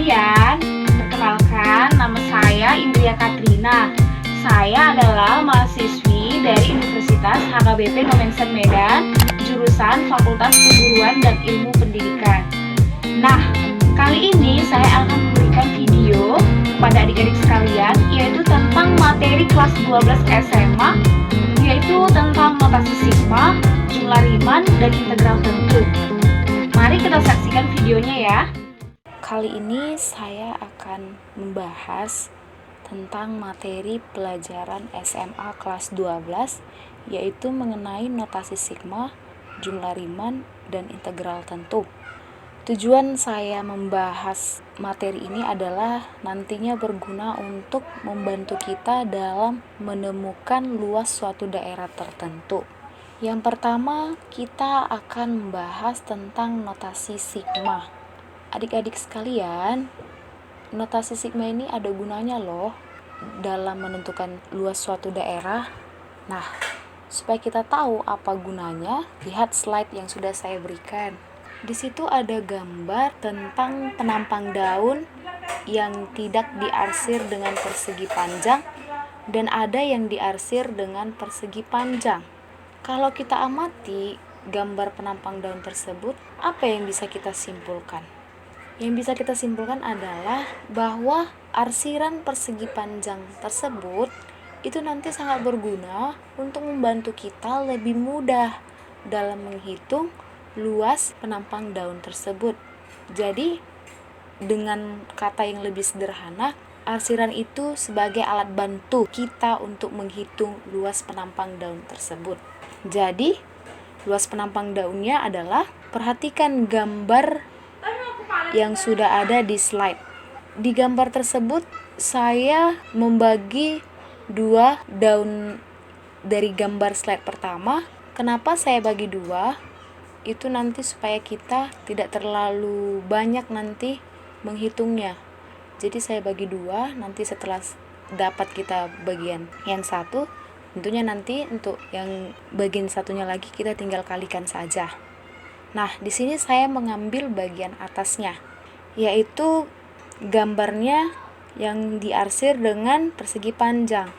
sekalian, perkenalkan nama saya Indria Katrina. Saya adalah mahasiswi dari Universitas HKBP Nomensen Medan, jurusan Fakultas Keguruan dan Ilmu Pendidikan. Nah, kali ini saya akan memberikan video kepada adik-adik sekalian, yaitu tentang materi kelas 12 SMA, yaitu tentang notasi sigma, jumlah Riemann, dan integral tentu. Mari kita saksikan videonya ya. Kali ini saya akan membahas tentang materi pelajaran SMA kelas 12, yaitu mengenai notasi sigma, jumlah Riemann, dan integral tentu. Tujuan saya membahas materi ini adalah nantinya berguna untuk membantu kita dalam menemukan luas suatu daerah tertentu. Yang pertama, kita akan membahas tentang notasi sigma. Adik-adik sekalian, notasi sigma ini ada gunanya loh dalam menentukan luas suatu daerah. Nah, supaya kita tahu apa gunanya, lihat slide yang sudah saya berikan. Di situ ada gambar tentang penampang daun yang tidak diarsir dengan persegi panjang dan ada yang diarsir dengan persegi panjang. Kalau kita amati gambar penampang daun tersebut, apa yang bisa kita simpulkan? Yang bisa kita simpulkan adalah bahwa arsiran persegi panjang tersebut itu nanti sangat berguna untuk membantu kita lebih mudah dalam menghitung luas penampang daun tersebut. Jadi, dengan kata yang lebih sederhana, arsiran itu sebagai alat bantu kita untuk menghitung luas penampang daun tersebut. Jadi, luas penampang daunnya adalah, perhatikan gambar yang sudah ada di slide. Di gambar tersebut, saya membagi dua daun dari gambar slide pertama. Kenapa saya bagi dua? Itu nanti supaya kita tidak terlalu banyak nanti menghitungnya. Jadi saya bagi dua, nanti setelah dapat kita bagian yang satu, tentunya nanti untuk yang bagian satunya lagi kita tinggal kalikan saja. Nah, di sini saya mengambil bagian atasnya, yaitu gambarnya yang diarsir dengan persegi panjang.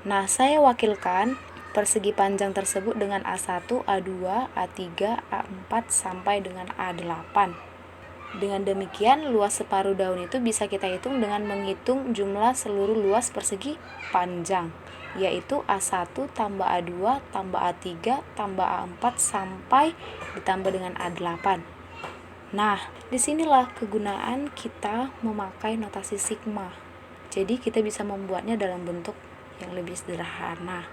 Nah, saya wakilkan persegi panjang tersebut dengan A1, A2, A3, A4 sampai dengan A8. Dengan demikian, luas separuh daun itu bisa kita hitung dengan menghitung jumlah seluruh luas persegi panjang, yaitu A1 tambah A2 tambah A3 tambah A4 sampai ditambah dengan A8. Nah, disinilah kegunaan kita memakai notasi sigma. Jadi kita bisa membuatnya dalam bentuk yang lebih sederhana,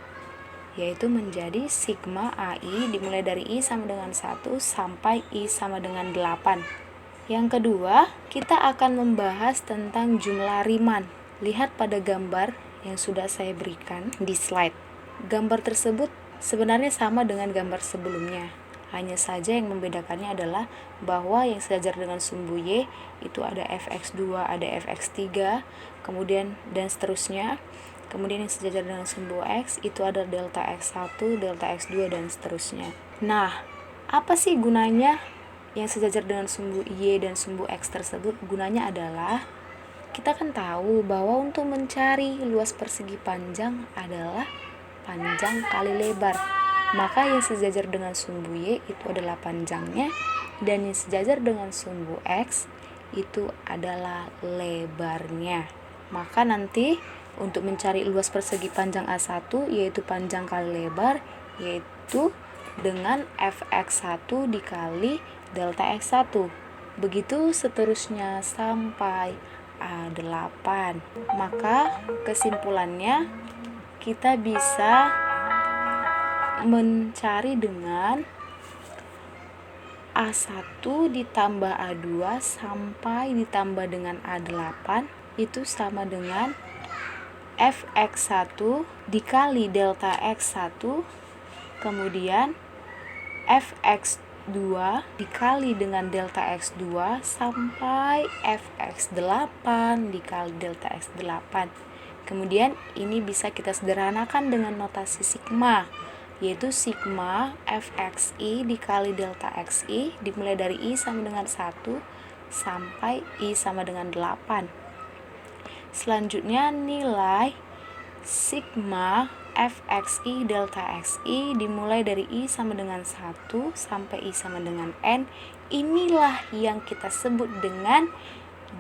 yaitu menjadi sigma AI dimulai dari I sama dengan 1 sampai I sama dengan 8. Yang kedua, kita akan membahas tentang jumlah Riemann. Lihat pada gambar yang sudah saya berikan di slide. Gambar tersebut sebenarnya sama dengan gambar sebelumnya. Hanya saja yang membedakannya adalah bahwa yang sejajar dengan sumbu Y itu ada fx2, ada fx3, kemudian dan seterusnya. Kemudian yang sejajar dengan sumbu X itu ada delta X1, delta X2, dan seterusnya. Nah, apa sih gunanya yang sejajar dengan sumbu Y dan sumbu X tersebut? Gunanya adalah, kita kan tahu bahwa untuk mencari luas persegi panjang adalah panjang kali lebar. Maka yang sejajar dengan sumbu Y itu adalah panjangnya, dan yang sejajar dengan sumbu X itu adalah lebarnya. Maka nanti untuk mencari luas persegi panjang A1, yaitu panjang kali lebar, yaitu dengan fx1 dikali delta x1. Begitu seterusnya sampai A8. Maka kesimpulannya, kita bisa mencari dengan A1 ditambah A2 sampai ditambah dengan A8 itu sama dengan fx1 dikali delta x1, kemudian fx2 dikali dengan delta x2 sampai fx8 dikali delta x8. Kemudian ini bisa kita sederhanakan dengan notasi sigma, yaitu sigma fxi dikali delta xi dimulai dari I sama dengan 1 sampai I sama dengan 8. Selanjutnya nilai sigma fxi delta xi dimulai dari I sama dengan 1 sampai I sama dengan N. Inilah yang kita sebut dengan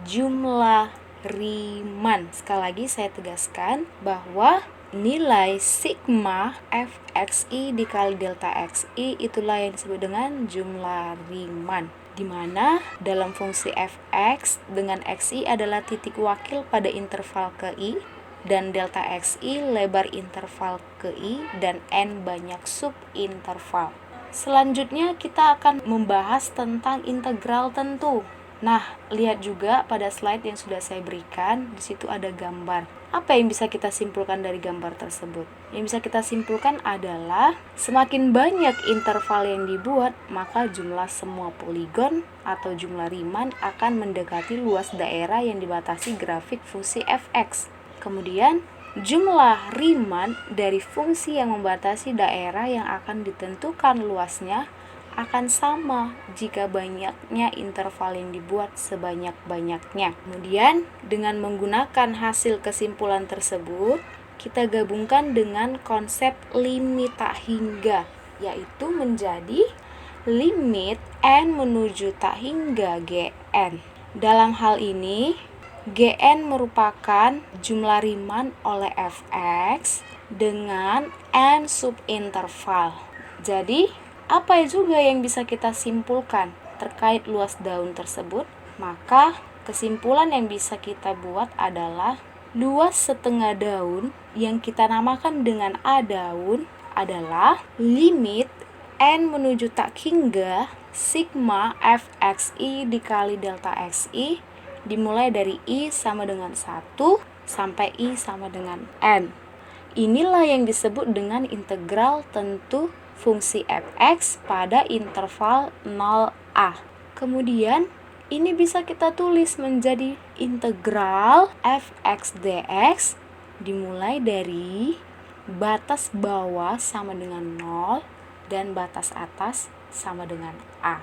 jumlah Riemann. Sekali lagi saya tegaskan bahwa nilai sigma fxi dikali delta xi itulah yang disebut dengan jumlah Riemann, di mana dalam fungsi fx dengan xi adalah titik wakil pada interval ke I, dan delta xi lebar interval ke I, dan n banyak subinterval. Selanjutnya kita akan membahas tentang integral tentu. Nah, lihat juga pada slide yang sudah saya berikan, di situ ada gambar. Apa yang bisa kita simpulkan dari gambar tersebut? Yang bisa kita simpulkan adalah semakin banyak interval yang dibuat, maka jumlah semua poligon atau jumlah Riemann akan mendekati luas daerah yang dibatasi grafik fungsi fx. Kemudian, jumlah Riemann dari fungsi yang membatasi daerah yang akan ditentukan luasnya akan sama jika banyaknya interval yang dibuat sebanyak-banyaknya. Kemudian, dengan menggunakan hasil kesimpulan tersebut, kita gabungkan dengan konsep limit tak hingga, yaitu menjadi limit n menuju tak hingga Gn. Dalam hal ini, Gn merupakan jumlah Riemann oleh fx dengan n subinterval. Jadi, apa juga yang bisa kita simpulkan terkait luas daun tersebut? Maka kesimpulan yang bisa kita buat adalah luas setengah daun yang kita namakan dengan A daun adalah limit n menuju tak hingga sigma fxi dikali delta xi dimulai dari I sama dengan 1 sampai I sama dengan N. Inilah yang disebut dengan integral tentu fungsi fx pada interval 0a. Kemudian, ini bisa kita tulis menjadi integral fx dx dimulai dari batas bawah sama dengan 0 dan batas atas sama dengan a.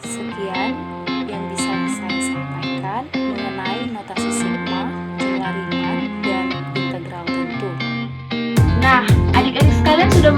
Sekian yang bisa saya sampaikan mengenai notasi sigma, jumlah Riemann, dan integral tentu. Nah, adik-adik sekalian sudah